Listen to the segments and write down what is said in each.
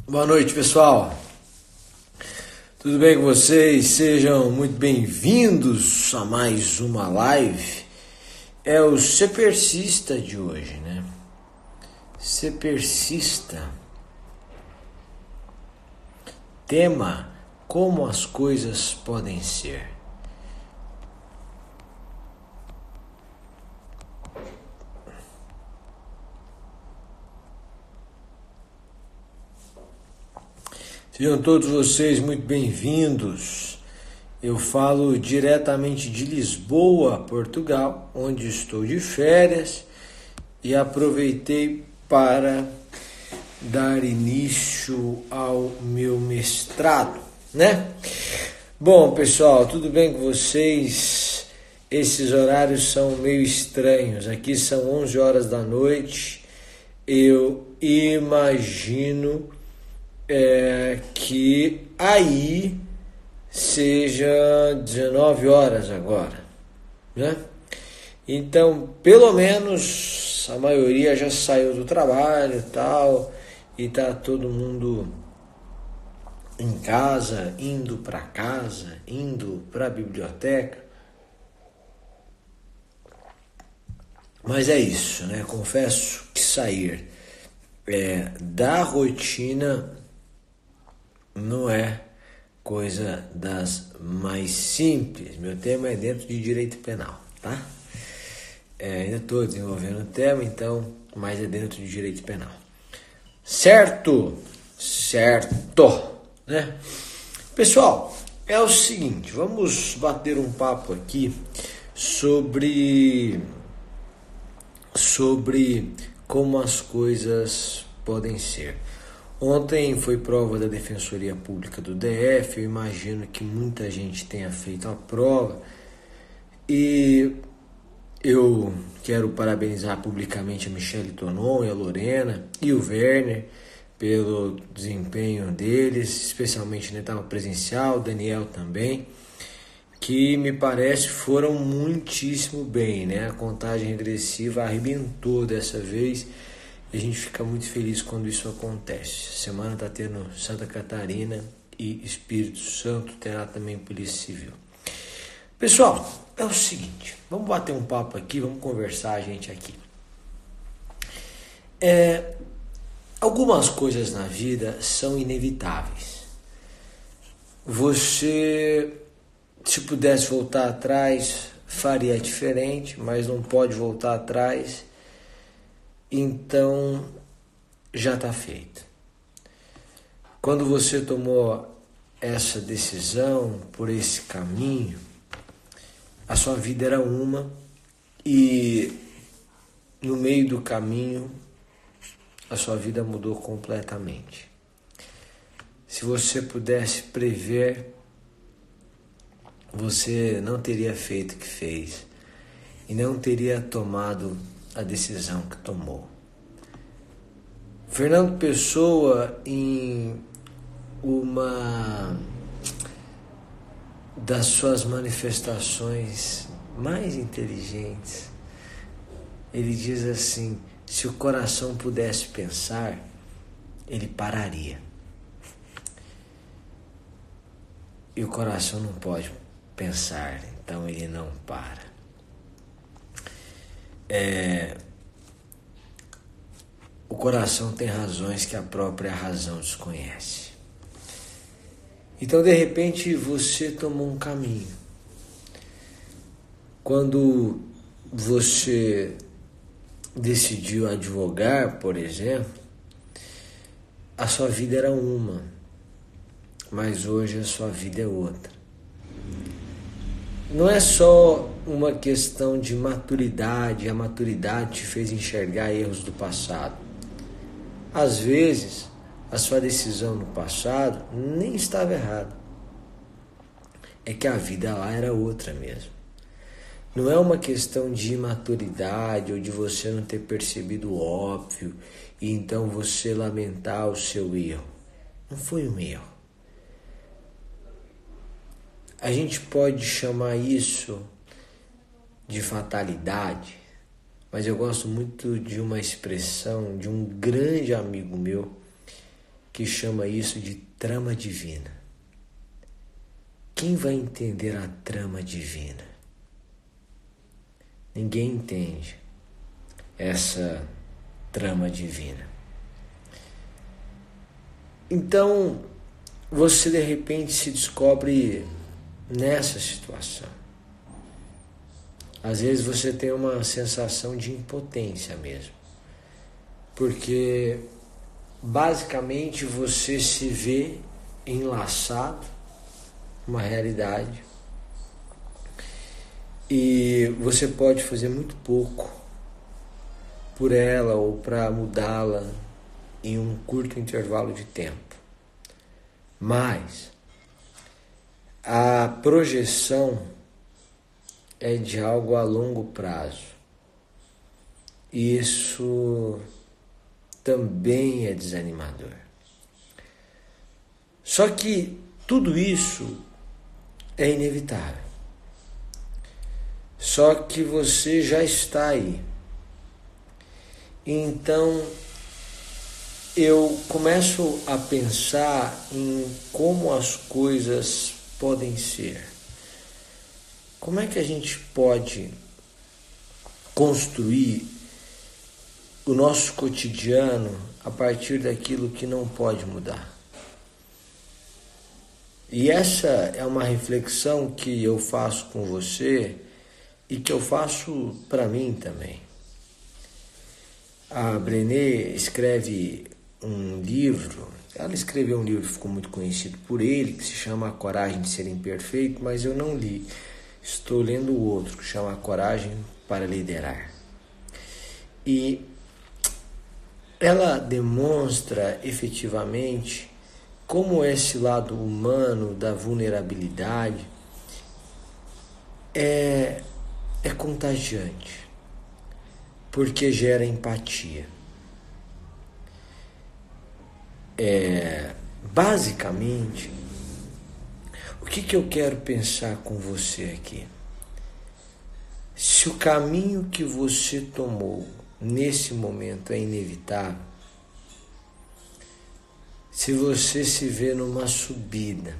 Boa noite, pessoal. Tudo bem com vocês? Sejam muito bem-vindos a mais uma live. É o Se Persista de hoje, né? Se Persista. Tema: como as coisas podem ser. Sejam todos vocês muito bem-vindos. Eu falo diretamente de Lisboa, Portugal, onde estou de férias e aproveitei para dar início ao meu mestrado, né? Bom, pessoal, tudo bem com vocês? Esses horários são meio estranhos. Aqui são 11 horas da noite. Eu imagino que aí seja 19 horas agora, né? Então, pelo menos a maioria já saiu do trabalho e tal, e tá todo mundo em casa, indo para casa, indo para a biblioteca. Mas é isso, né? Confesso que sair da rotina não é coisa das mais simples. Meu tema é dentro de direito penal, tá? Ainda estou desenvolvendo o tema, então, mas é dentro de direito penal. Certo? Certo, né? Pessoal, é o seguinte, vamos bater um papo aqui sobre como as coisas podem ser. Ontem foi prova da Defensoria Pública do DF, eu imagino que muita gente tenha feito a prova e eu quero parabenizar publicamente a Michele Tonon e a Lorena e o Werner pelo desempenho deles, especialmente na etapa presencial, o Daniel também, que me parece foram muitíssimo bem, né? A contagem regressiva arrebentou dessa vez. E a gente fica muito feliz quando isso acontece. Semana está tendo Santa Catarina e Espírito Santo, terá também Polícia Civil. Pessoal, é o seguinte, vamos bater um papo aqui, vamos conversar, gente, aqui. Algumas coisas na vida são inevitáveis. Você, se pudesse voltar atrás, faria diferente, mas não pode voltar atrás. Então, já está feito. Quando você tomou essa decisão, por esse caminho, a sua vida era uma e no meio do caminho a sua vida mudou completamente. Se você pudesse prever, você não teria feito o que fez e não teria tomado a decisão que tomou. Fernando Pessoa, em uma das suas manifestações mais inteligentes, ele diz assim: se o coração pudesse pensar, ele pararia. E o coração não pode pensar, então ele não para. O coração tem razões que a própria razão desconhece. Então, de repente, você tomou um caminho. Quando você decidiu advogar, por exemplo, a sua vida era uma, mas hoje a sua vida é outra. Não é só uma questão de maturidade, a maturidade te fez enxergar erros do passado. Às vezes, a sua decisão no passado nem estava errada. É que a vida lá era outra mesmo. Não é uma questão de imaturidade ou de você não ter percebido o óbvio e então você lamentar o seu erro. Não foi um erro. A gente pode chamar isso de fatalidade, mas eu gosto muito de uma expressão de um grande amigo meu que chama isso de trama divina. Quem vai entender a trama divina? Ninguém entende essa trama divina. Então, você de repente se descobre nessa situação. Às vezes você tem uma sensação de impotência mesmo, porque basicamente você se vê enlaçado numa realidade e você pode fazer muito pouco por ela ou para mudá-la em um curto intervalo de tempo. Mas a projeção é de algo a longo prazo. Isso também é desanimador. Só que tudo isso é inevitável. Só que você já está aí. Então eu começo a pensar em como as coisas podem ser. Como é que a gente pode construir o nosso cotidiano a partir daquilo que não pode mudar? E essa é uma reflexão que eu faço com você e que eu faço para mim também. A Brené escreve um livro, ela escreveu um livro que ficou muito conhecido por ele, que se chama A Coragem de Ser Imperfeito, mas eu não li. Estou lendo o outro, que chama A Coragem para Liderar. E ela demonstra efetivamente como esse lado humano da vulnerabilidade é contagiante, porque gera empatia. Basicamente, o que eu quero pensar com você aqui? Se o caminho que você tomou nesse momento é inevitável, se você se vê numa subida,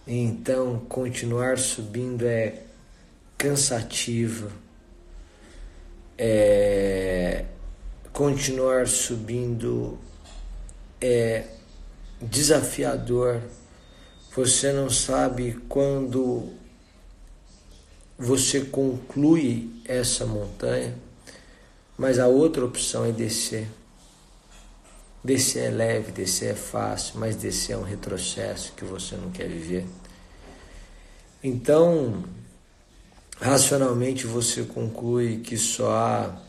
então continuar subindo é cansativo, continuar subindo é desafiador, você não sabe quando você conclui essa montanha, mas a outra opção é descer. Descer é leve, descer é fácil, mas descer é um retrocesso que você não quer viver. Então, racionalmente você conclui que só há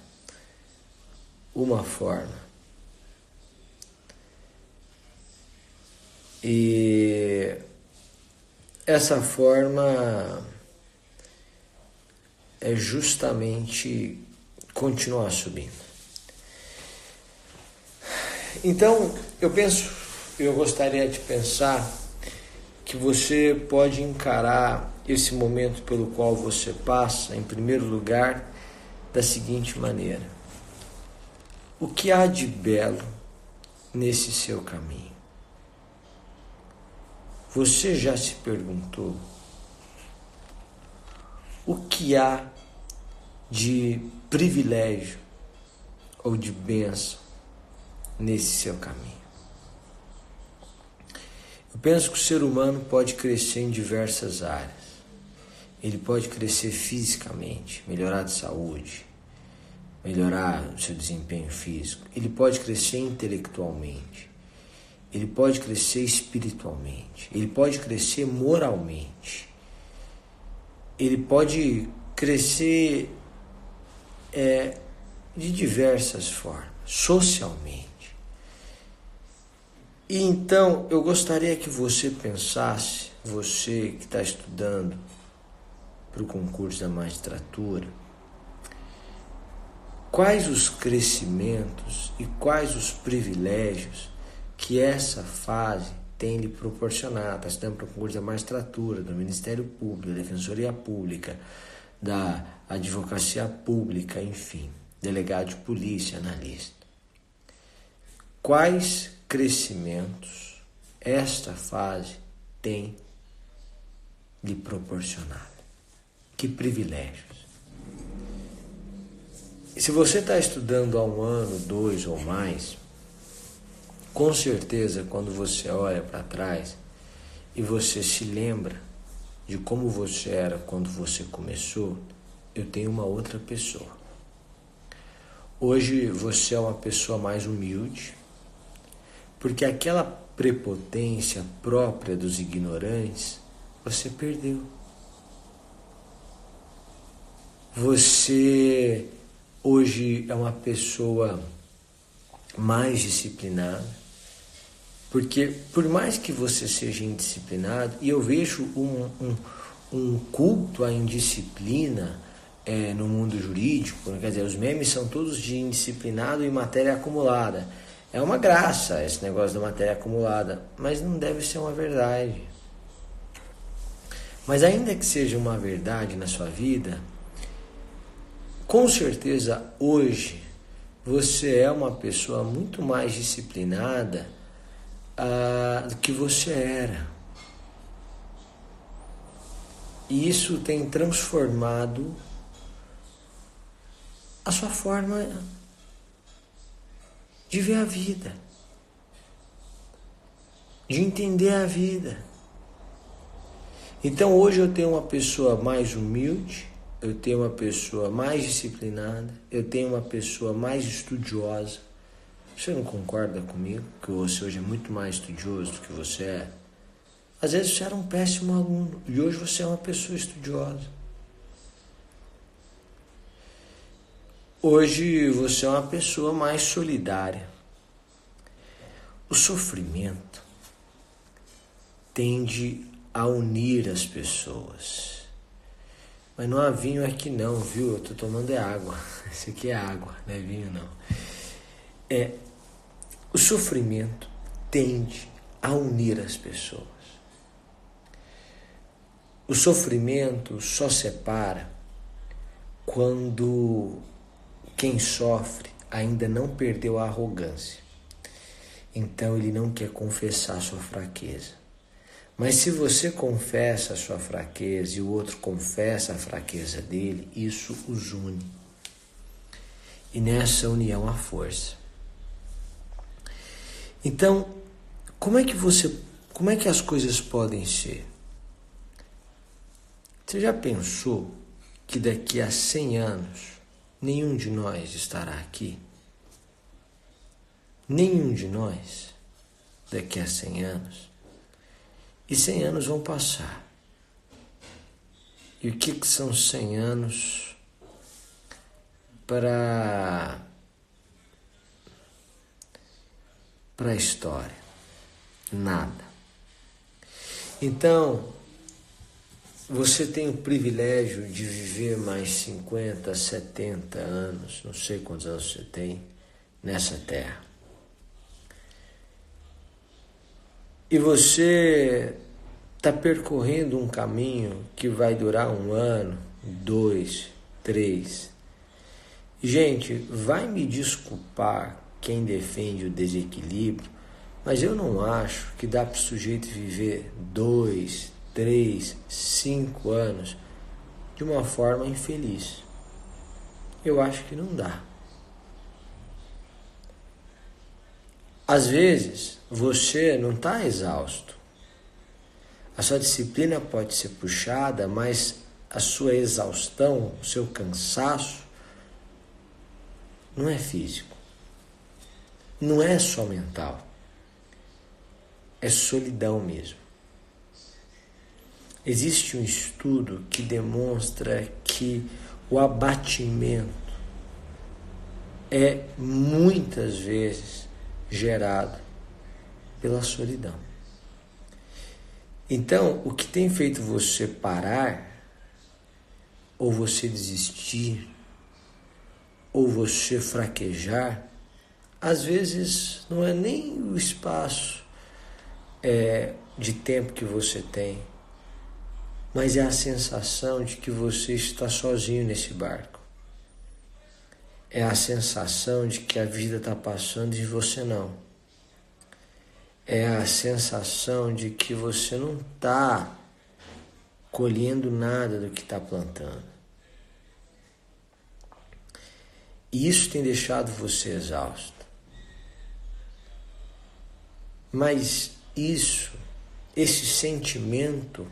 uma forma. E essa forma é justamente continuar subindo. Então, eu gostaria de pensar que você pode encarar esse momento pelo qual você passa, em primeiro lugar, da seguinte maneira: o que há de belo nesse seu caminho? Você já se perguntou o que há de privilégio ou de bênção nesse seu caminho? Eu penso que o ser humano pode crescer em diversas áreas. Ele pode crescer fisicamente, melhorar de saúde, melhorar o seu desempenho físico. Ele pode crescer intelectualmente. Ele pode crescer espiritualmente. Ele pode crescer moralmente. Ele pode crescer de diversas formas, socialmente. E então eu gostaria que você pensasse, você que está estudando para o concurso da magistratura, quais os crescimentos e quais os privilégios que essa fase tem lhe proporcionado. Está estudando para o concurso da magistratura, do Ministério Público, da Defensoria Pública, da Advocacia Pública, enfim, delegado de polícia, analista. quais crescimentos esta fase tem lhe proporcionado. Que privilégios. E se você está estudando há 1 ano, 2 ou mais, com certeza quando você olha para trás e você se lembra de como você era quando você começou, eu tenho uma outra pessoa. Hoje você é uma pessoa mais humilde, porque aquela prepotência própria dos ignorantes, você perdeu. Você hoje é uma pessoa mais disciplinada, porque por mais que você seja indisciplinado, e eu vejo um culto à indisciplina no mundo jurídico, quer dizer, os memes são todos de indisciplinado e matéria acumulada. É uma graça esse negócio da matéria acumulada, mas não deve ser uma verdade. Mas ainda que seja uma verdade na sua vida, com certeza hoje você é uma pessoa muito mais disciplinada do que você era. E isso tem transformado a sua forma de ver a vida, de entender a vida. Então hoje eu tenho uma pessoa mais humilde, eu tenho uma pessoa mais disciplinada, eu tenho uma pessoa mais estudiosa. Você não concorda comigo que você hoje é muito mais estudioso do que você é? Às vezes você era um péssimo aluno e hoje você é uma pessoa estudiosa. Hoje você é uma pessoa mais solidária. O sofrimento tende a unir as pessoas. Mas não há vinho aqui não, viu? Eu tô tomando água. Isso aqui é água, não é vinho não. O sofrimento tende a unir as pessoas. O sofrimento só separa quando quem sofre ainda não perdeu a arrogância. Então ele não quer confessar sua fraqueza. Mas se você confessa a sua fraqueza e o outro confessa a fraqueza dele, isso os une. E nessa união há força. Então, como é que as coisas podem ser? Você já pensou que daqui a 100 anos nenhum de nós estará aqui? Nenhum de nós daqui a 100 anos. E 100 anos vão passar. E o que são 100 anos para a história? Nada. Então, você tem o privilégio de viver mais 50, 70 anos, não sei quantos anos você tem, nessa terra. E você está percorrendo um caminho que vai durar 1 ano, 2, 3. Gente, vai me desculpar quem defende o desequilíbrio, mas eu não acho que dá para o sujeito viver 2, 3, 5 anos de uma forma infeliz. Eu acho que não dá. Às vezes, você não está exausto. A sua disciplina pode ser puxada, mas a sua exaustão, o seu cansaço, não é físico. Não é só mental. É solidão mesmo. Existe um estudo que demonstra que o abatimento é muitas vezes gerado pela solidão. Então, o que tem feito você parar, ou você desistir, ou você fraquejar, às vezes não é nem o espaço de tempo que você tem, mas é a sensação de que você está sozinho nesse barco. É a sensação de que a vida está passando e você não. é a sensação de que você não está colhendo nada do que está plantando. E isso tem deixado você exausto. Mas esse sentimento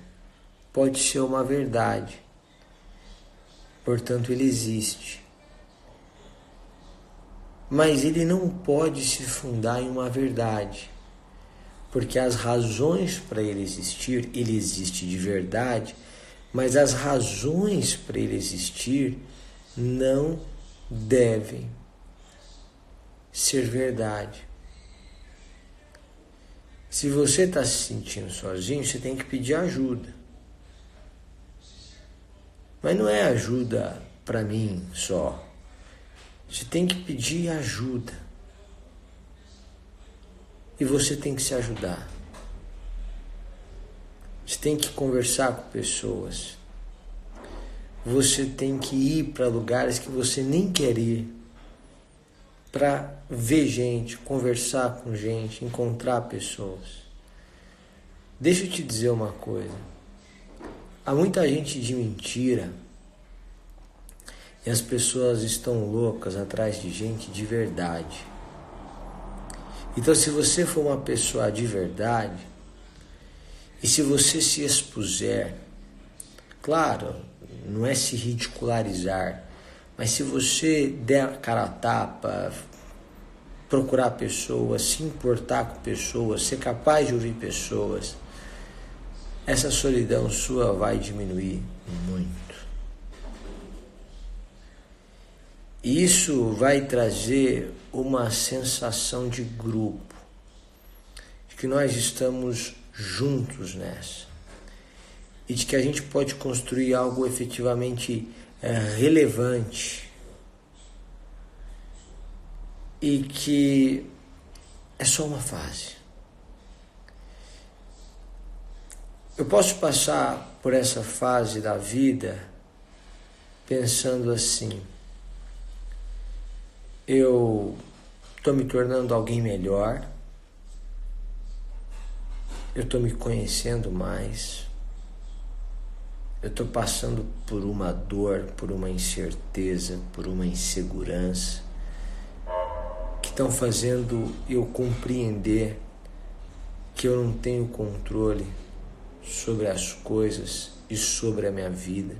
pode ser uma verdade. Portanto, ele existe. Mas ele não pode se fundar em uma verdade. Porque as razões para ele existe de verdade, mas as razões para ele existir não devem ser verdade. Se você está se sentindo sozinho, você tem que pedir ajuda. Mas não é ajuda para mim só. Você tem que pedir ajuda. E você tem que se ajudar. Você tem que conversar com pessoas. Você tem que ir para lugares que você nem quer ir. Para ver gente, conversar com gente, encontrar pessoas. Deixa eu te dizer uma coisa. Há muita gente de mentira. E as pessoas estão loucas atrás de gente de verdade. Então, se você for uma pessoa de verdade, e se você se expuser, claro, não é se ridicularizar, mas se você der a cara a tapa, procurar pessoas, se importar com pessoas, ser capaz de ouvir pessoas, essa solidão sua vai diminuir muito. Isso vai trazer uma sensação de grupo, de que nós estamos juntos nessa, e de que a gente pode construir algo efetivamente relevante, e que é só uma fase. Eu posso passar por essa fase da vida pensando assim: eu estou me tornando alguém melhor, eu estou me conhecendo mais, eu estou passando por uma dor, por uma incerteza, por uma insegurança, que estão fazendo eu compreender que eu não tenho controle sobre as coisas e sobre a minha vida.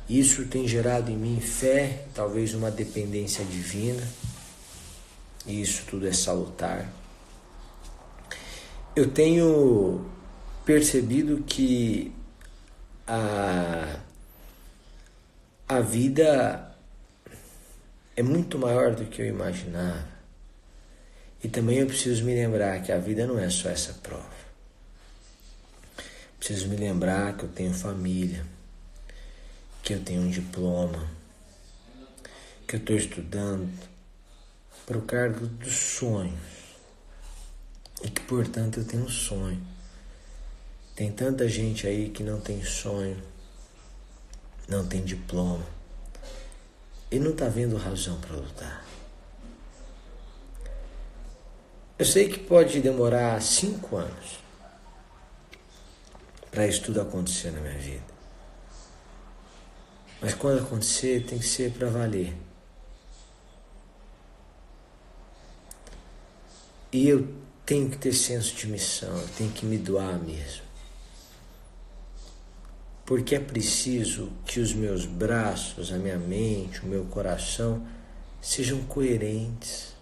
Isso tem gerado em mim fé, talvez uma dependência divina, e isso tudo é salutar. Eu tenho percebido que a vida é muito maior do que eu imaginava. E também eu preciso me lembrar que a vida não é só essa prova. Preciso me lembrar que eu tenho família, que eu tenho um diploma, que eu estou estudando para o cargo dos sonhos e que, portanto, eu tenho um sonho. Tem tanta gente aí que não tem sonho, não tem diploma e não está vendo razão para lutar. Eu sei que pode demorar 5 anos para isso tudo acontecer na minha vida. Mas quando acontecer, tem que ser para valer. E eu tenho que ter senso de missão, eu tenho que me doar mesmo. Porque é preciso que os meus braços, a minha mente, o meu coração sejam coerentes.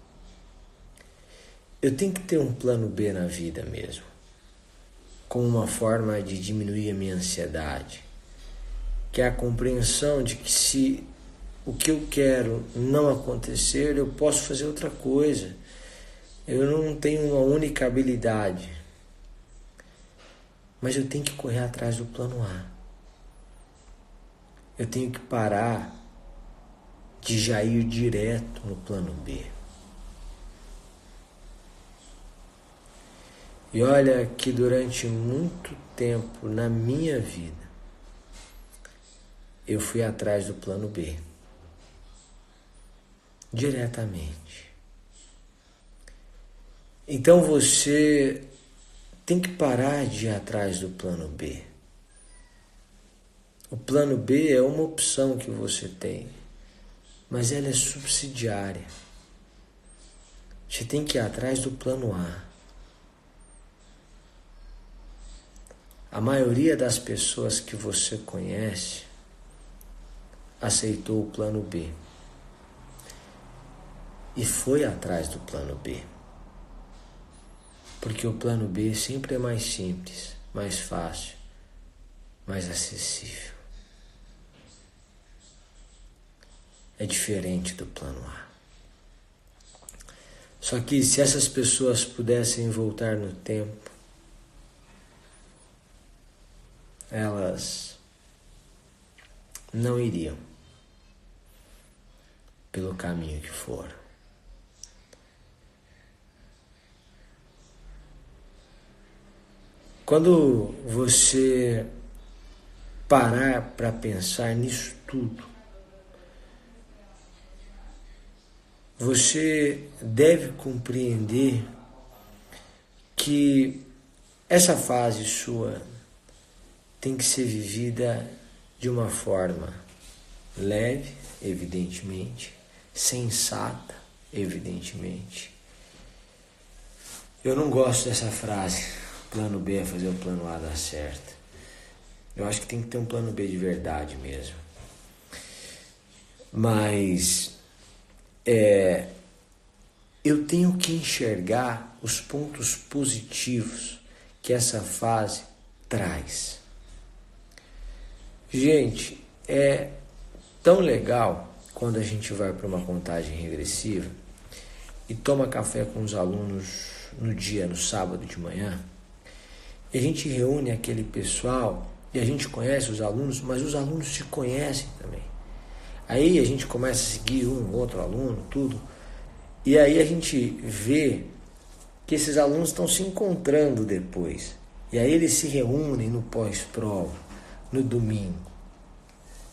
Eu tenho que ter um plano B na vida mesmo, como uma forma de diminuir a minha ansiedade, que é a compreensão de que se o que eu quero não acontecer, eu posso fazer outra coisa. Eu não tenho uma única habilidade, mas eu tenho que correr atrás do plano A. Eu tenho que parar de já ir direto no plano B. E olha que durante muito tempo na minha vida, eu fui atrás do plano B. Diretamente. Então você tem que parar de ir atrás do plano B. O plano B é uma opção que você tem, mas ela é subsidiária. Você tem que ir atrás do plano A. A maioria das pessoas que você conhece aceitou o plano B e foi atrás do plano B. Porque o plano B sempre é mais simples, mais fácil, mais acessível. É diferente do plano A. Só que se essas pessoas pudessem voltar no tempo, elas não iriam pelo caminho que foram. Quando você parar para pensar nisso tudo, você deve compreender que essa fase sua tem que ser vivida de uma forma leve, evidentemente, sensata, evidentemente. Eu não gosto dessa frase, plano B é fazer o plano A dar certo. Eu acho que tem que ter um plano B de verdade mesmo. Mas eu tenho que enxergar os pontos positivos que essa fase traz. Gente, é tão legal quando a gente vai para uma contagem regressiva e toma café com os alunos no sábado de manhã, e a gente reúne aquele pessoal e a gente conhece os alunos, mas os alunos se conhecem também. Aí a gente começa a seguir um, outro aluno, tudo, e aí a gente vê que esses alunos estão se encontrando depois. E aí eles se reúnem no pós-prova, no domingo.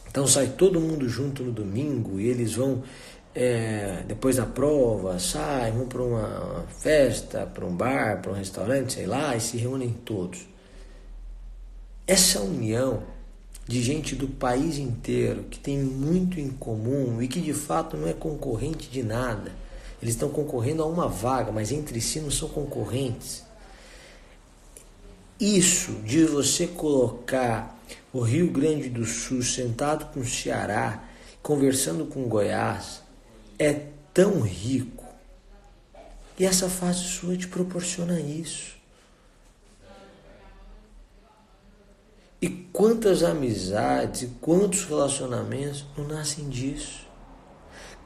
Então sai todo mundo junto no domingo e eles vão, depois da prova, saem, vão para uma festa, para um bar, para um restaurante, sei lá, e se reúnem todos. Essa união de gente do país inteiro que tem muito em comum e que de fato não é concorrente de nada. Eles estão concorrendo a uma vaga, mas entre si não são concorrentes. Isso de você colocar o Rio Grande do Sul sentado com o Ceará, conversando com Goiás, é tão rico. E essa fase sua te proporciona isso. E quantas amizades e quantos relacionamentos não nascem disso?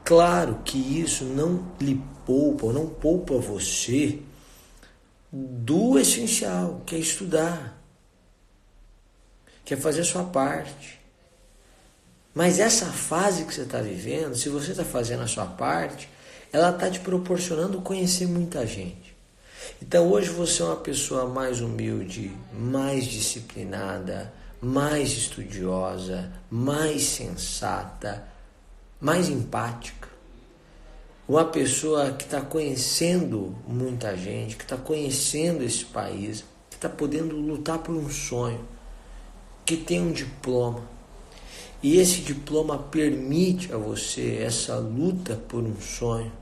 Claro que isso não lhe poupa, ou não poupa você do essencial, que é estudar, que é fazer a sua parte. Mas essa fase que você está vivendo, se você está fazendo a sua parte, ela está te proporcionando conhecer muita gente. Então hoje você é uma pessoa mais humilde, mais disciplinada, mais estudiosa, mais sensata, mais empática. Uma pessoa que está conhecendo muita gente, que está conhecendo esse país, que está podendo lutar por um sonho, que tem um diploma. E esse diploma permite a você essa luta por um sonho.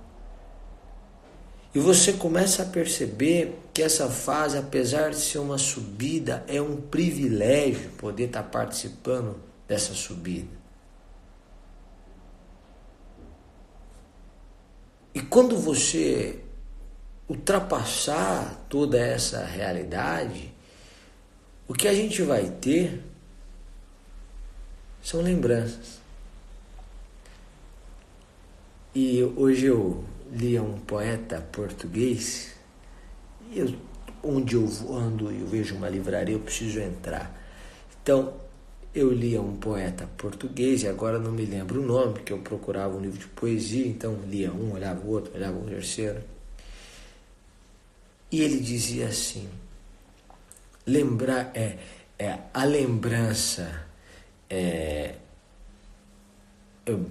E você começa a perceber que essa fase, apesar de ser uma subida, é um privilégio poder estar participando dessa subida. E quando você ultrapassar toda essa realidade, o que a gente vai ter são lembranças. E hoje eu li um poeta português, e onde eu ando e eu vejo uma livraria, eu preciso entrar. Então, eu lia um poeta português, e agora não me lembro o nome, porque eu procurava um livro de poesia, então lia um, olhava o outro, olhava o terceiro. E ele dizia assim, a lembrança é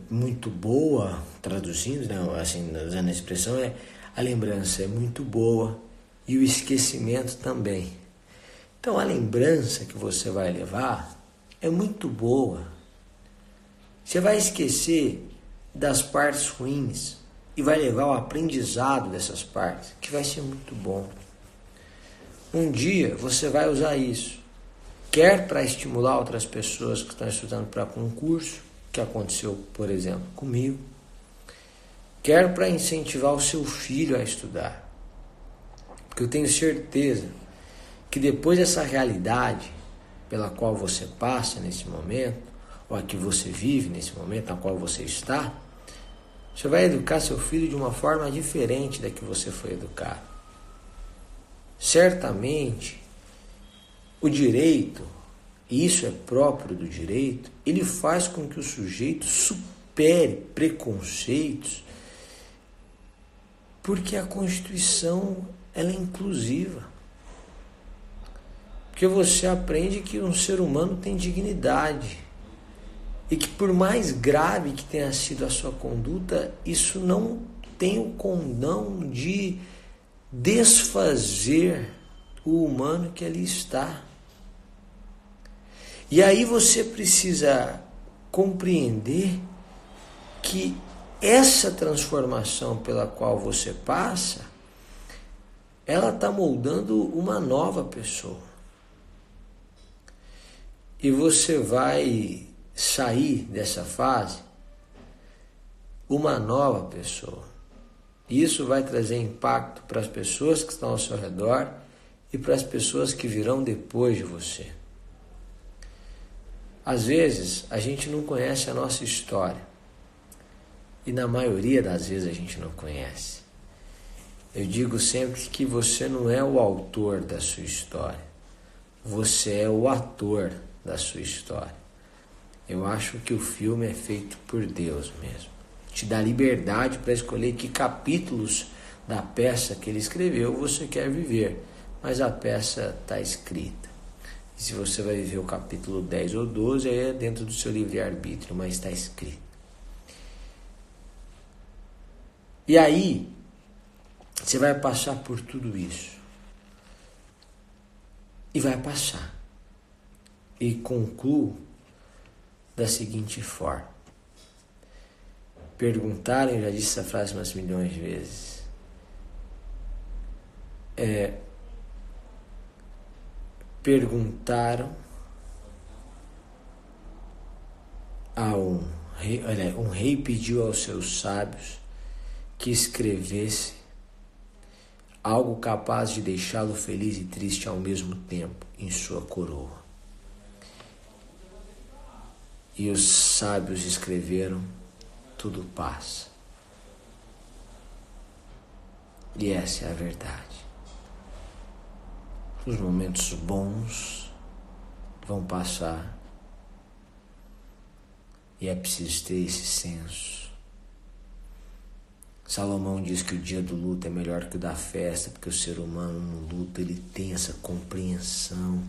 muito boa, traduzindo, né, assim, usando a expressão, a lembrança é muito boa e o esquecimento também. Então a lembrança que você vai levar é muito boa. Você vai esquecer das partes ruins e vai levar o aprendizado dessas partes, que vai ser muito bom. Um dia você vai usar isso, quer para estimular outras pessoas que estão estudando para concurso, que aconteceu, por exemplo, comigo, quer para incentivar o seu filho a estudar. Porque eu tenho certeza que depois dessa realidade pela qual você passa nesse momento, ou a que você vive nesse momento na qual você está, você vai educar seu filho de uma forma diferente da que você foi educado. Certamente, o direito, e isso é próprio do direito, ele faz com que o sujeito supere preconceitos, porque a Constituição ela é inclusiva. Porque você aprende que um ser humano tem dignidade e que por mais grave que tenha sido a sua conduta, isso não tem o condão de desfazer o humano que ali está. E aí você precisa compreender que essa transformação pela qual você passa, ela está moldando uma nova pessoa. E você vai sair dessa fase uma nova pessoa. Isso vai trazer impacto para as pessoas que estão ao seu redor e para as pessoas que virão depois de você. Às vezes, a gente não conhece a nossa história. E na maioria das vezes a gente não conhece. Eu digo sempre que você não é o autor da sua história. Você é o ator da sua história. Eu acho que o filme é feito por Deus mesmo. Te dá liberdade para escolher que capítulos da peça que ele escreveu você quer viver. Mas a peça está escrita. E se você vai viver o capítulo 10 ou 12, aí é dentro do seu livre-arbítrio, mas está escrito. E aí, você vai passar por tudo isso. E vai passar. E concluo da seguinte forma. Perguntaram, eu já disse essa frase umas milhões de vezes. Perguntaram a um rei pediu aos seus sábios que escrevesse algo capaz de deixá-lo feliz e triste ao mesmo tempo em sua coroa. E os sábios escreveram: tudo passa. E essa é a verdade. Os momentos bons vão passar e é preciso ter esse senso. Salomão diz que o dia do luto é melhor que o da festa, porque o ser humano no luto ele tem essa compreensão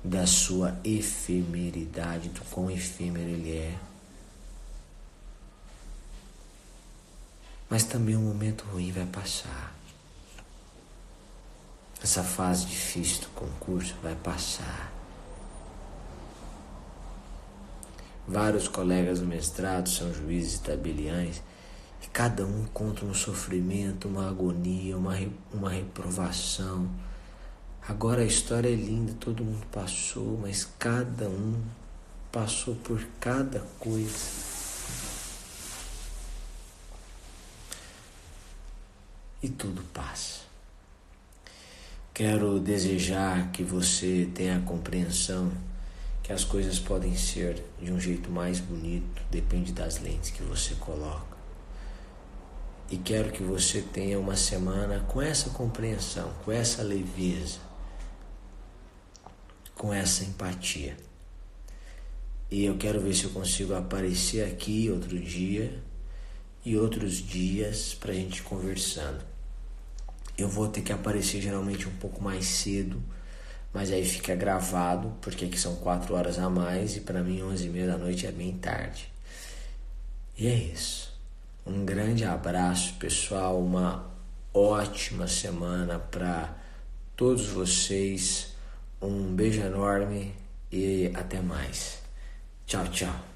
da sua efemeridade, do quão efêmero ele é. Mas também um momento ruim vai passar. Essa fase difícil do concurso vai passar. Vários colegas do mestrado são juízes e tabeliães e cada um encontra um sofrimento, uma agonia, uma reprovação. Agora a história é linda, todo mundo passou, mas cada um passou por cada coisa. E tudo passa. Quero desejar que você tenha a compreensão que as coisas podem ser de um jeito mais bonito, depende das lentes que você coloca. E quero que você tenha uma semana com essa compreensão, com essa leveza, com essa empatia. E eu quero ver se eu consigo aparecer aqui outro dia e outros dias para a gente conversando. Eu vou ter que aparecer geralmente um pouco mais cedo, mas aí fica gravado, porque aqui são 4 horas a mais e para mim 11h30 da noite é bem tarde. E é isso. Um grande abraço, pessoal, uma ótima semana para todos vocês. Um beijo enorme e até mais. Tchau, tchau.